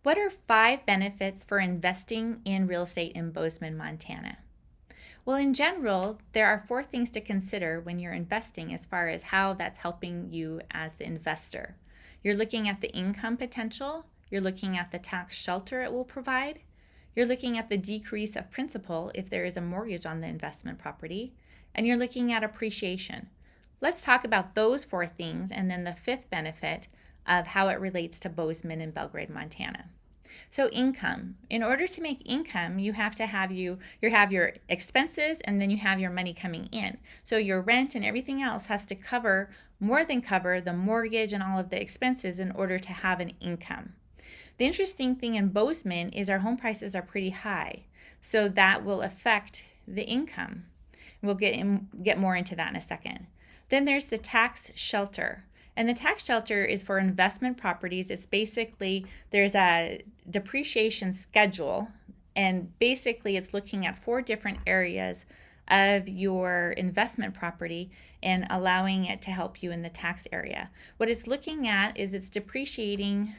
What are 5 benefits for investing in real estate in Bozeman, Montana? Well, in general, there are 4 things to consider when you're investing as far as how that's helping you as the investor. You're looking at the income potential, you're looking at the tax shelter it will provide, you're looking at the decrease of principal if there is a mortgage on the investment property, and you're looking at appreciation. Let's talk about those 4 things and then the 5th benefit of how it relates to Bozeman and Belgrade, Montana. So income. In order to make income, you have to have you have your expenses and then you have your money coming in. So your rent and everything else has to cover more than cover the mortgage and all of the expenses in order to have an income. The interesting thing in Bozeman is our home prices are pretty high. So that will affect the income. We'll get more into that in a second. Then there's the tax shelter. And the tax shelter is for investment properties. It's basically, there's a depreciation schedule, and basically it's looking at 4 different areas of your investment property and allowing it to help you in the tax area. What it's looking at is it's depreciating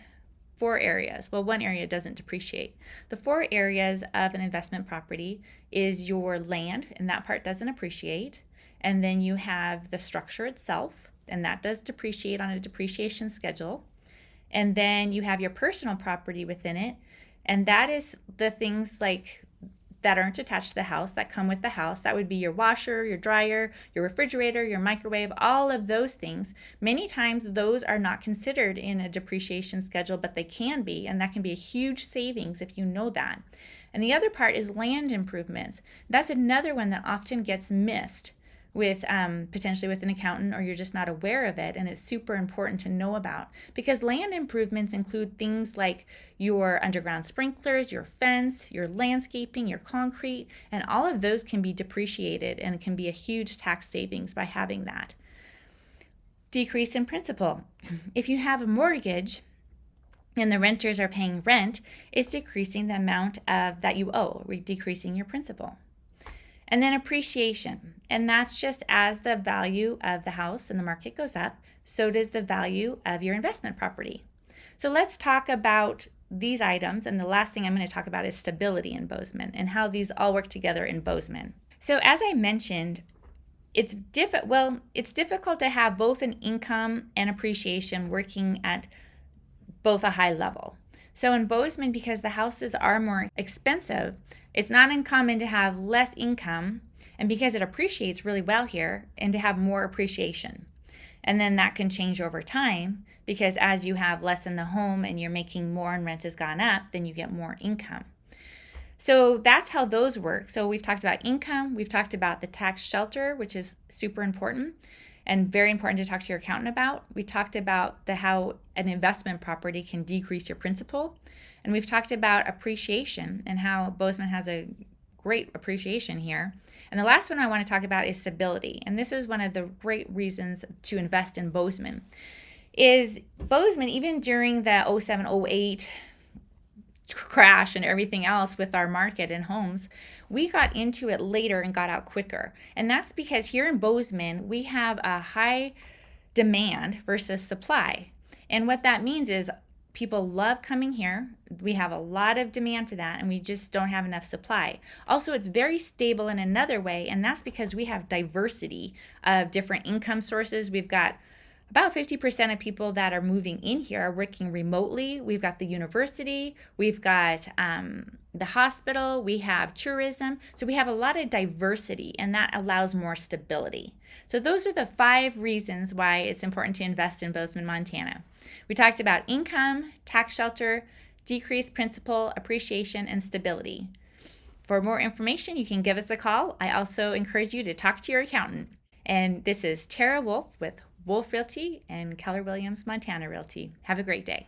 4 areas. Well, one area doesn't depreciate. The 4 areas of an investment property is your land, and that part doesn't appreciate. And then you have the structure itself, and that does depreciate on a depreciation schedule. And then you have your personal property within it, and that is the things like that aren't attached to the house, that come with the house. That would be your washer, your dryer, your refrigerator, your microwave, all of those things. Many times those are not considered in a depreciation schedule, but they can be, and that can be a huge savings if you know that. And the other part is land improvements. That's another one that often gets missed with potentially with an accountant, or you're just not aware of it, and it's super important to know about, because land improvements include things like your underground sprinklers, your fence, your landscaping, your concrete, and all of those can be depreciated, and it can be a huge tax savings by having that. Decrease in principal. If you have a mortgage and the renters are paying rent, it's decreasing the amount of that you owe, decreasing your principal. And then appreciation, and that's just as the value of the house and the market goes up, so does the value of your investment property. So let's talk about these items, and the last thing I'm going to talk about is stability in Bozeman and how these all work together in Bozeman. So as I mentioned, it's difficult to have both an income and appreciation working at both a high level. So in Bozeman, because the houses are more expensive, it's not uncommon to have less income, and because it appreciates really well here, and to have more appreciation. And then that can change over time, because as you have less in the home and you're making more and rent has gone up, then you get more income. So that's how those work. So we've talked about income, we've talked about the tax shelter, which is super important and very important to talk to your accountant about. We talked about how an investment property can decrease your principal. And we've talked about appreciation and how Bozeman has a great appreciation here. And the last one I want to talk about is stability. And this is one of the great reasons to invest in Bozeman. Is Bozeman, even during the 07, 08 crash and everything else with our market and homes, we got into it later and got out quicker. And that's because here in Bozeman, we have a high demand versus supply. And what that means is people love coming here. We have a lot of demand for that, and we just don't have enough supply. Also, it's very stable in another way, and that's because we have diversity of different income sources. We've got about 50% of people that are moving in here are working remotely. We've got the university, we've got the hospital, we have tourism. So we have a lot of diversity, and that allows more stability. So those are the 5 reasons why it's important to invest in Bozeman, Montana. We talked about income, tax shelter, decreased principal, appreciation, and stability. For more information, you can give us a call. I also encourage you to talk to your accountant. And this is Tara Wolfe with Wolfe Realty and Keller Williams Montana Realty. Have a great day.